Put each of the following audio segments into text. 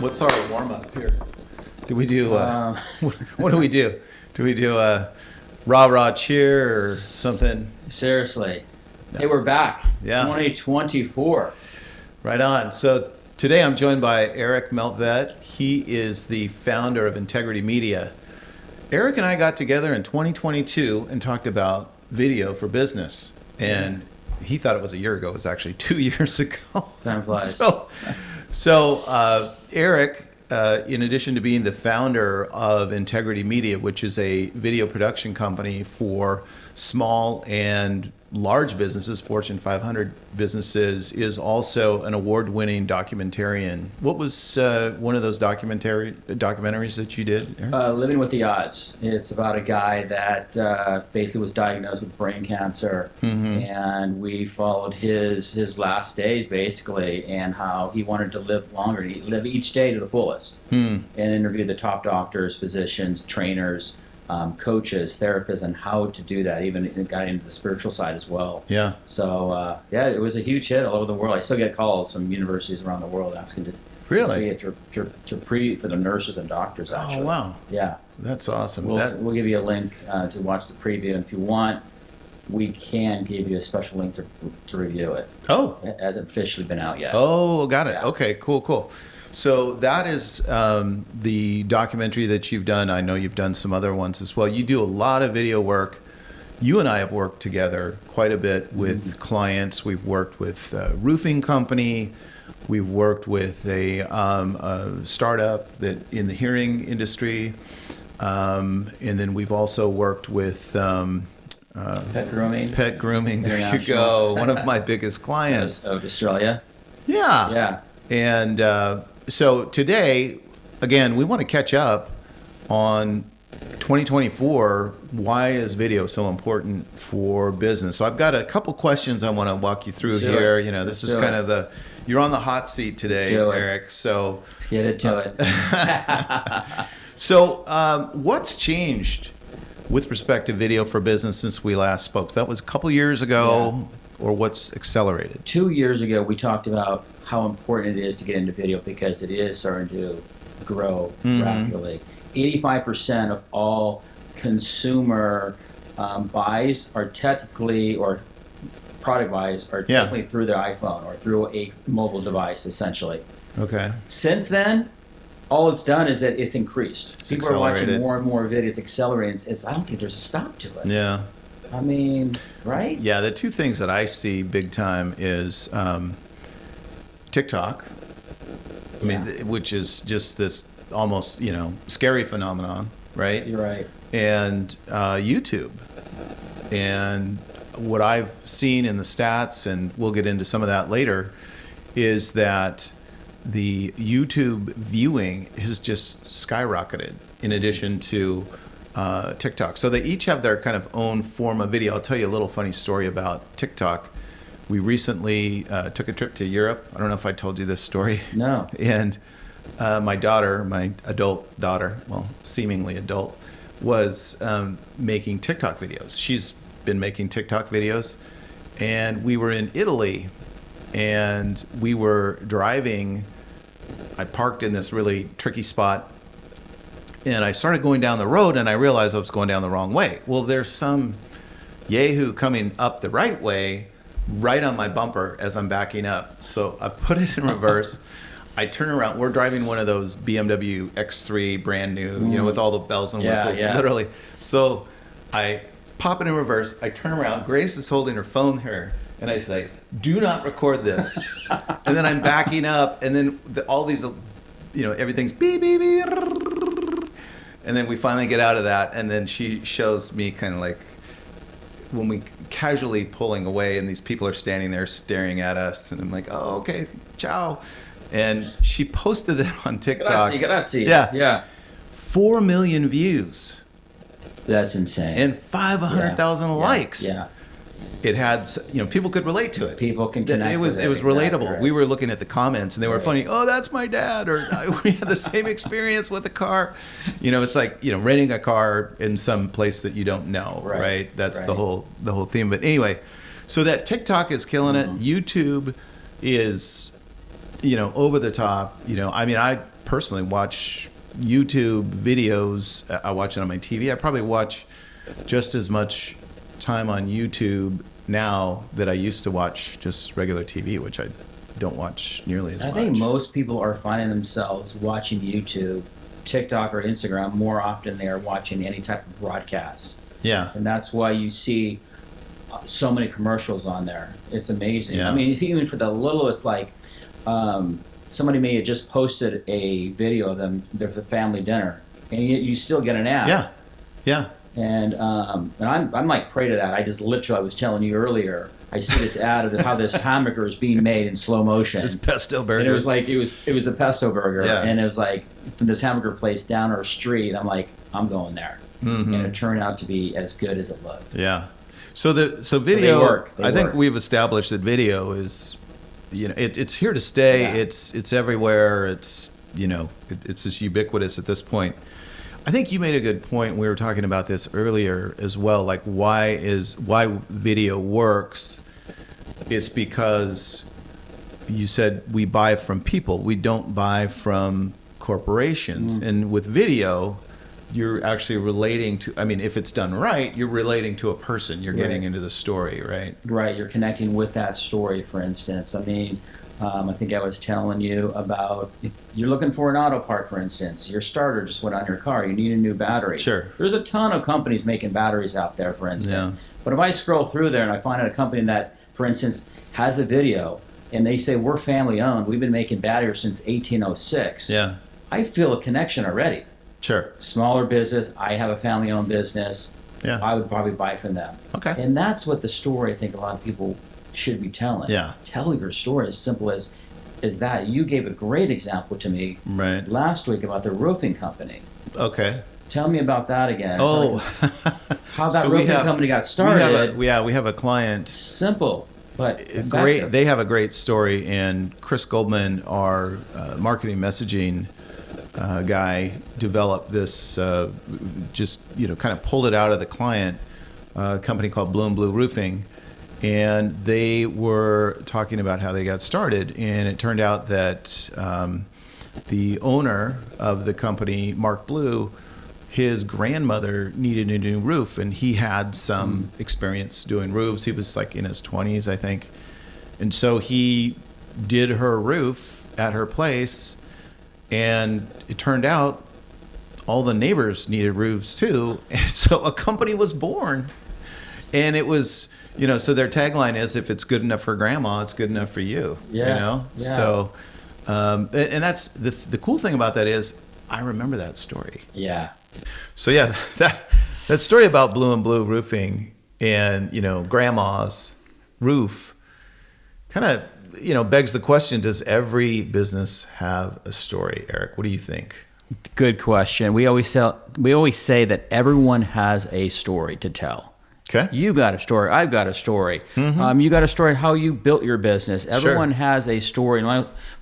What's our warm up here? Do we do? What do we do? Do we do a rah cheer or something? Seriously. Hey, we're back. Yeah. 2024. Right on. So today I'm joined by Erich Meltvedt. He is the founder of Integrity Media. Erich and I got together in 2022 and talked about video for business. And he thought it was a year ago. It was actually 2 years ago. Time flies. So Erich, in addition to being the founder of Integrity Media, which is a video production company for small and large businesses, Fortune 500 businesses, is also an award-winning documentarian. What was one of those documentaries that you did, Erich? Living with the Odds. It's about a guy that basically was diagnosed with brain cancer, and we followed his last days basically, and how he wanted to live longer, live each day to the fullest, and interviewed the top doctors, physicians, trainers, coaches, therapists, and how to do that. Even it got into the spiritual side as well. Yeah. So it was a huge hit all over the world. I still get calls from universities around the world asking to see it for the nurses and doctors. Actually. Oh wow. Yeah. That's awesome. We'll give you a link to watch the preview, and if you want, we can give you a special link to review it. Oh. It hasn't officially been out yet. Oh, got it. Yeah. Okay, cool. So that is the documentary that you've done. I know you've done some other ones as well. You do a lot of video work. You and I have worked together quite a bit with clients. We've worked with a roofing company. We've worked with a startup that in the hearing industry. And then we've also worked with Pet grooming. Pet grooming. There you go. One of my biggest clients. Of Australia. Yeah. Yeah. And so today, again, we want to catch up on 2024. Why is video so important for business? So I've got a couple questions I want to walk you through here. You know, this is kind of you're on the hot seat today, Erich. So get into it. So what's changed with respect to video for business since we last spoke? That was a couple years ago, or what's accelerated? 2 years ago, we talked about how important it is to get into video because it is starting to grow rapidly. 85% of all consumer buys are technically, or product buys, are technically through their iPhone or through a mobile device, essentially. Okay. Since then, all it's done is that it's increased. People are watching more and more videos. It's accelerating. I don't think there's a stop to it. Yeah. I mean, right? Yeah, the two things that I see big time is TikTok, I mean, which is just this almost, scary phenomenon, right? You're right. And YouTube. And what I've seen in the stats, and we'll get into some of that later, is that the YouTube viewing has just skyrocketed in addition to TikTok. So they each have their kind of own form of video. I'll tell you a little funny story about TikTok. We recently took a trip to Europe. I don't know if I told you this story. No. And my daughter, my adult daughter, well, seemingly adult, was making TikTok videos. She's been making TikTok videos. And we were in Italy, and we were driving. I parked in this really tricky spot, and I started going down the road, and I realized I was going down the wrong way. Well, there's some yahoo coming up the right way, right on my bumper as I'm backing up. So I put it in reverse. I turn around. We're driving one of those BMW X3 brand new, with all the bells and whistles, literally. So I pop it in reverse. I turn around. Grace is holding her phone here. And I say, do not record this. And then I'm backing up. And then all these, everything's beep, beep, beep. And then we finally get out of that. And then she shows me kind of like when we casually pulling away, and these people are standing there staring at us. And I'm like, oh, okay, ciao. And she posted it on TikTok. Grazie. Yeah. 4 million views. That's insane. And 500,000 likes. Yeah. It had, people could relate to it. People can connect. It was relatable. Right. We were looking at the comments, and they were funny. Oh, that's my dad, or we had the same experience with a car. It's like renting a car in some place that you don't know, right? That's the whole theme. But anyway, so that TikTok is killing it. YouTube is, over the top. I mean, personally watch YouTube videos. I watch it on my TV. I probably watch just as much time on YouTube now that I used to watch just regular TV, which I don't watch nearly as much. I think most people are finding themselves watching YouTube, TikTok, or Instagram more often than they are watching any type of broadcast. Yeah. And that's why you see so many commercials on there. It's amazing. Yeah. I mean, even for the littlest, like, somebody may have just posted a video of them, their family dinner, and you still get an ad. Yeah. Yeah. And I'm like prey to that. I was telling you earlier, I see this ad of how this hamburger is being made in slow motion. This pesto burger. And it was like it was a pesto burger, Yeah. and it was like from this hamburger place down our street. I'm like, I'm going there, and it turned out to be as good as it looked. Yeah. So video. they work. They I think work. we've established that video is, it's here to stay. Yeah. It's everywhere. It's it's just ubiquitous at this point. I think you made a good point. We were talking about this earlier as well. Like why video works is because you said we buy from people. We don't buy from corporations. And with video, you're actually relating to, I mean, if it's done right, you're relating to a person. You're getting into the story, right? Right, you're connecting with that story, for instance. I mean, I think I was telling you about, if you're looking for an auto part, for instance. Your starter just went on your car. You need a new battery. Sure. There's a ton of companies making batteries out there, for instance. Yeah. But if I scroll through there and I find a company that, for instance, has a video, and they say, we're family owned, we've been making batteries since 1806. Yeah. I feel a connection already. Sure. Smaller business, I have a family owned business. Yeah. I would probably buy from them. Okay. And that's what the story I think a lot of people should be telling. Yeah. Tell your story as simple as that. You gave a great example to me Right. last week about the roofing company. Okay. Tell me about that again. Oh. How that So we roofing have- company got started. We have a client. Simple, but Great. effective. They have a great story, and Chris Goldman, our marketing messaging guy, developed this. Kind of pulled it out of the client, a company called Blue and Blue Roofing, and they were talking about how they got started, and it turned out that the owner of the company, Mark Blue, his grandmother needed a new roof, and he had some experience doing roofs. He was like in his 20s, I think. And so he did her roof at her place, and it turned out all the neighbors needed roofs too. And so a company was born. And it was, so their tagline is, if it's good enough for grandma, it's good enough for you. Yeah. Yeah. So, and that's the cool thing about that is I remember that story. Yeah. So yeah, that story about Blue and Blue Roofing and grandma's roof kind of begs the question: does every business have a story, Eric? What do you think? Good question. We always say that everyone has a story to tell. Okay. You got a story. I've got a story. You got a story how you built your business. Everyone has a story.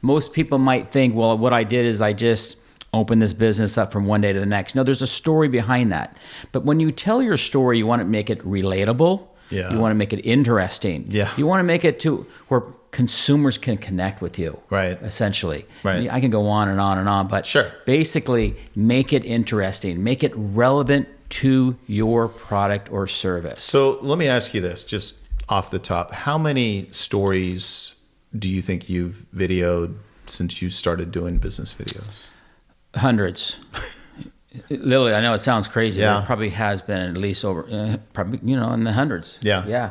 Most people might think, well, what I did is I just opened this business up from one day to the next. No, there's a story behind that. But when you tell your story, you want to make it relatable. Yeah. You want to make it interesting. Yeah. You want to make it to where consumers can connect with you. Right. Essentially. Right. I can go on and on and on, but Sure. basically make it interesting. Make it relevant to your product or service. So let me ask you this, just off the top: how many stories do you think you've videoed since you started doing business videos? Hundreds. Literally, I know it sounds crazy, Yeah. but it probably has been at least over, probably, in the hundreds. Yeah. Yeah.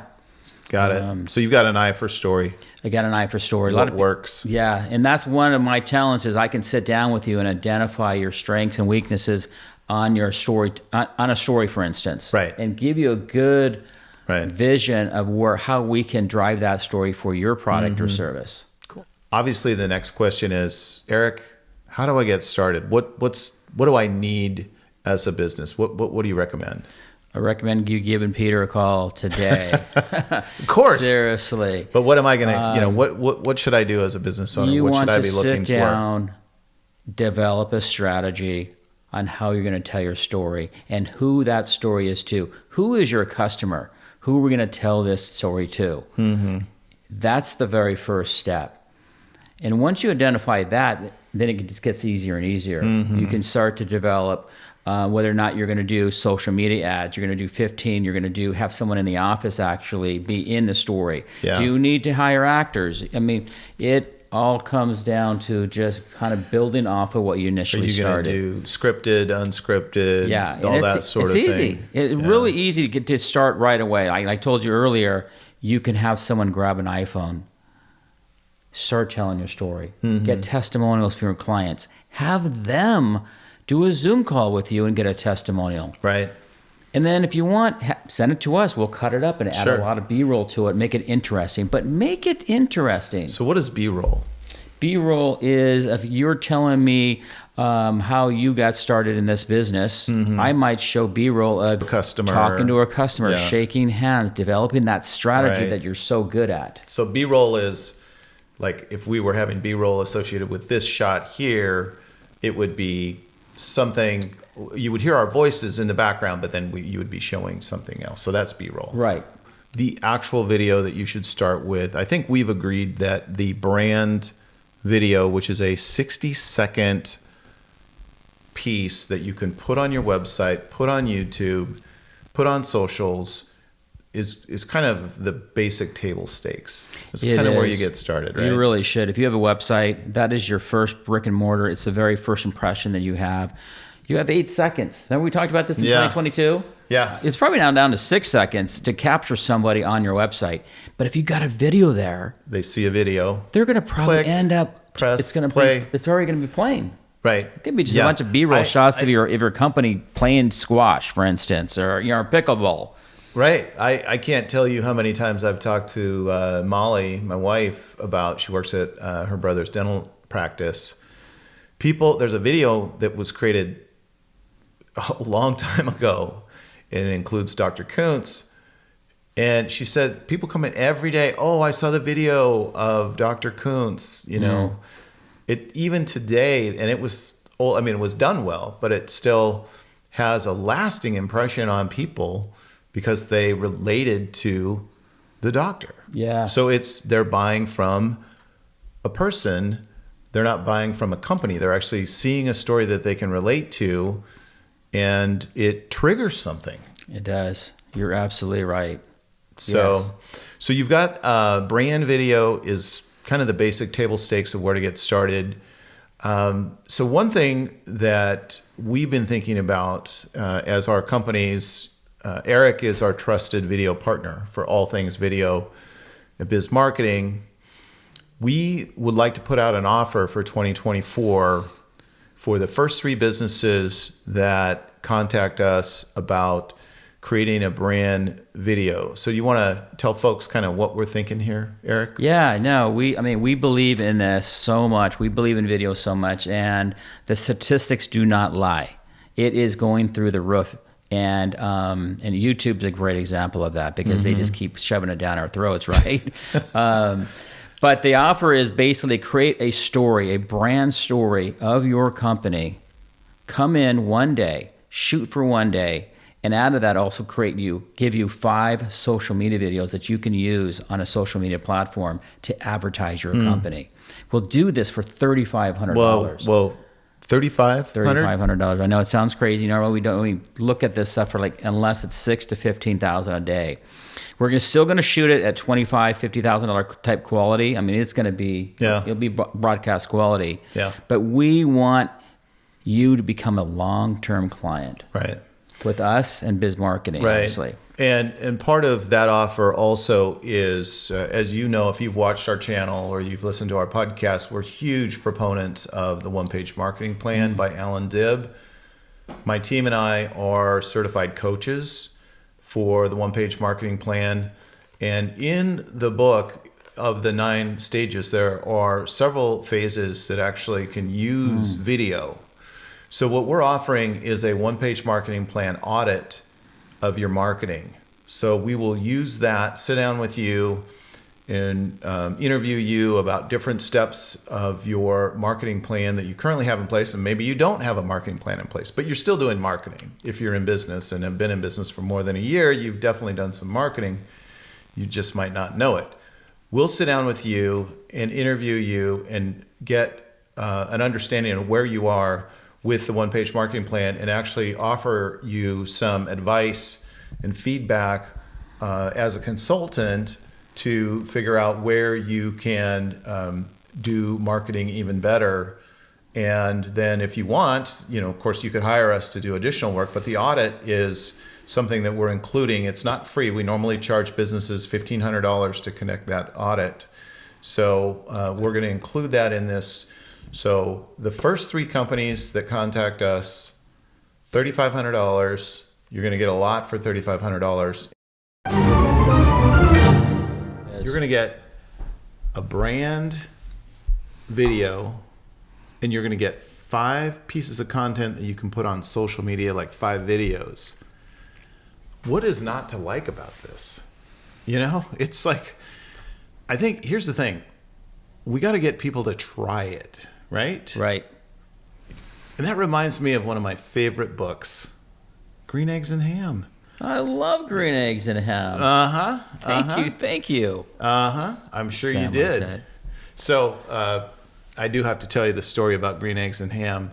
Got it. So you've got an eye for story. I got an eye for story. What works? Yeah, and that's one of my talents is I can sit down with you and identify your strengths and weaknesses on your story, on a story, for instance. Right. And give you a good Right. vision of how we can drive that story for your product or service. Cool. Obviously, the next question is, Eric, how do I get started? What do I need as a business? What do you recommend? I recommend you giving Peter a call today. Of course. Seriously. But what am I going to, what should I do as a business owner? You What want should I to be looking sit down, develop a strategy on how you're going to tell your story and who that story is to. Who is your customer? Who are we going to tell this story to? Mm-hmm. That's the very first step. And once you identify that, then it just gets easier and easier. You can start to develop whether or not you're going to do social media ads. You're going to do 15. You're going to have someone in the office actually be in the story. Yeah. Do you need to hire actors? I mean, it all comes down to just kind of building off of what you initially started. Are you going to do scripted, unscripted, all that sort of thing? It's easy. It's really easy to get to start right away. Like I told you earlier, you can have someone grab an iPhone, start telling your story, get testimonials from your clients, have them do a Zoom call with you and get a testimonial. Right. And then if you want, send it to us. We'll cut it up and add Sure. a lot of B-roll to it, make it interesting. But make it interesting. So what is B-roll? B-roll is if you're telling me how you got started in this business, I might show B-roll of Customer. talking to a customer, Yeah. shaking hands, developing that strategy Right. that you're so good at. So B-roll is like if we were having B-roll associated with this shot here, it would be something, you would hear our voices in the background, but then you would be showing something else. So that's B-roll. Right. The actual video that you should start with, I think we've agreed that the brand video, which is a 60-second piece that you can put on your website, put on YouTube, put on socials, is kind of the basic table stakes. It's kind of where you get started, right? You really should. If you have a website, that is your first brick and mortar. It's the very first impression that you have. You have 8 seconds. Remember we talked about this in 2022? Yeah. It's probably now down to 6 seconds to capture somebody on your website. But if you got a video there, They see a video. they're going to probably Click, end up. press, it's going to play. It's already going to be playing. Right. It could be just a bunch of B-roll shots of your company playing squash, for instance, or pickleball. Right. I can't tell you how many times I've talked to Molly, my wife, about, she works at her brother's dental practice. There's a video that was created a long time ago, and it includes Dr. Kuntz. And she said, people come in every day, oh, I saw the video of Dr. Kuntz, you know. It even today, and it was old, I mean, it was done well, but it still has a lasting impression on people because they related to the doctor. Yeah. So they're buying from a person. They're not buying from a company. They're actually seeing a story that they can relate to, and it triggers something. It does. You're absolutely right. So you've got brand video is kind of the basic table stakes of where to get started. So one thing that we've been thinking about as our companies, Erich is our trusted video partner for all things video at Biz Marketing. We would like to put out an offer for 2024 for the first 3 businesses that contact us about creating a brand video. So you want to tell folks kind of what we're thinking here, Erich? Yeah, no, we believe in this so much. We believe in video so much, and the statistics do not lie. It is going through the roof. And YouTube's a great example of that because they just keep shoving it down our throats, right? But the offer is basically create a story, a brand story of your company. Come in one day, shoot for one day, and out of that also give you 5 social media videos that you can use on a social media platform to advertise your company. We'll do this for $3,500. Whoa. $3,500? I know it sounds crazy. Normally we look at this stuff for unless it's $6,000 to $15,000 a day. We're still going to shoot it at $25,000, $50,000 type quality. I mean, it's going to be it'll be broadcast quality. Yeah. But we want you to become a long-term client. Right. With us and Biz Marketing, Right. obviously. And part of that offer also is, as you know, if you've watched our channel or you've listened to our podcast, we're huge proponents of the one-page marketing plan by Alan Dibb. My team and I are certified coaches for the one-page marketing plan. And in the book of the 9 stages, there are several phases that actually can use video. So what we're offering is a one-page marketing plan audit of your marketing. So we will use that, sit down with you and interview you about different steps of your marketing plan that you currently have in place. And maybe you don't have a marketing plan in place, but you're still doing marketing. If you're in business and have been in business for more than a year, you've definitely done some marketing. You just might not know it. We'll sit down with you and interview you and get an understanding of where you are with the one-page marketing plan and actually offer you some advice and feedback as a consultant to figure out where you can do marketing even better. And then if you want, of course, you could hire us to do additional work, but the audit is something that we're including. It's not free. We normally charge businesses $1,500 to connect that audit. So we're going to include that in this. So the first 3 companies that contact us, $3,500. You're going to get a lot for $3,500. You're going to get a brand video, and you're going to get 5 pieces of content that you can put on social media, like 5 videos. What is not to like about this? It's like, I think here's the thing. We got to get people to try it, right? Right. And that reminds me of one of my favorite books, Green Eggs and Ham. I love green eggs and ham. Uh-huh. Thank you. Uh-huh. I'm sure Sam, you I did. said. So I do have to tell you the story about Green Eggs and Ham.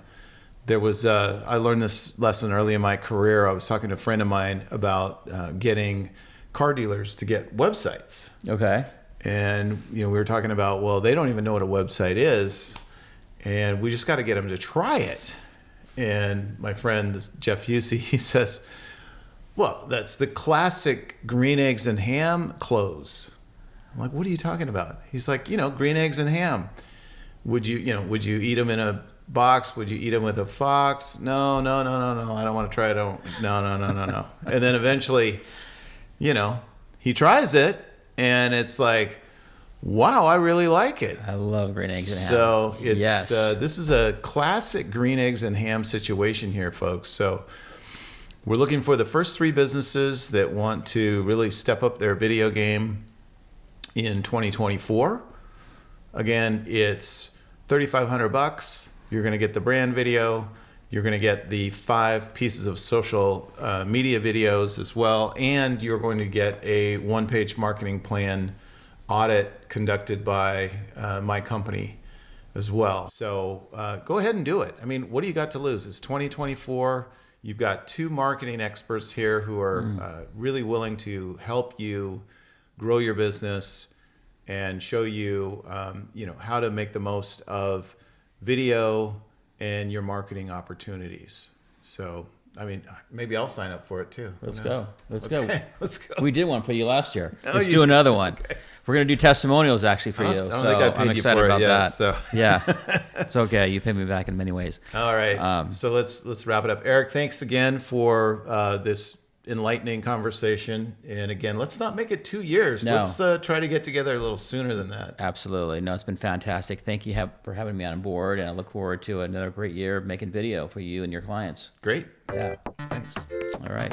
There was, I learned this lesson early in my career. I was talking to a friend of mine about getting car dealers to get websites. Okay. And, we were talking about, well, they don't even know what a website is. And we just got to get them to try it. And my friend, Jeff Husey, he says, well, that's the classic green eggs and ham clothes. I'm like, what are you talking about? He's like, green eggs and ham. Would you eat them in a box? Would you eat them with a fox? No. I don't want to try it. No. And then eventually, he tries it, and it's like, wow, I really like it. I love green eggs and ham. So it's yes. This is a classic green eggs and ham situation here, folks. So we're looking for the first 3 businesses that want to really step up their video game in 2024. Again, it's $3,500. You're going to get the brand video. You're going to get the 5 pieces of social media videos as well. And you're going to get a one-page marketing plan audit conducted by my company as well. So go ahead and do it. I mean, what do you got to lose? It's 2024. You've got 2 marketing experts here who are really willing to help you grow your business and show you, how to make the most of video and your marketing opportunities. So, I mean, maybe I'll sign up for it too. Let's go. Let's go. We did one for you last year. Oh, Let's you do did? another one. Okay. We're going to do testimonials actually for you. I don't so think I paid I'm you excited for it about yet, that. so. Yeah, it's okay. You paid me back in many ways. All right. So let's wrap it up. Erich, thanks again for this enlightening conversation. And again, let's not make it 2 years. No. Let's try to get together a little sooner than that. Absolutely. No, it's been fantastic. Thank you for having me on board, and I look forward to another great year of making video for you and your clients. Great. Yeah. Thanks. All right.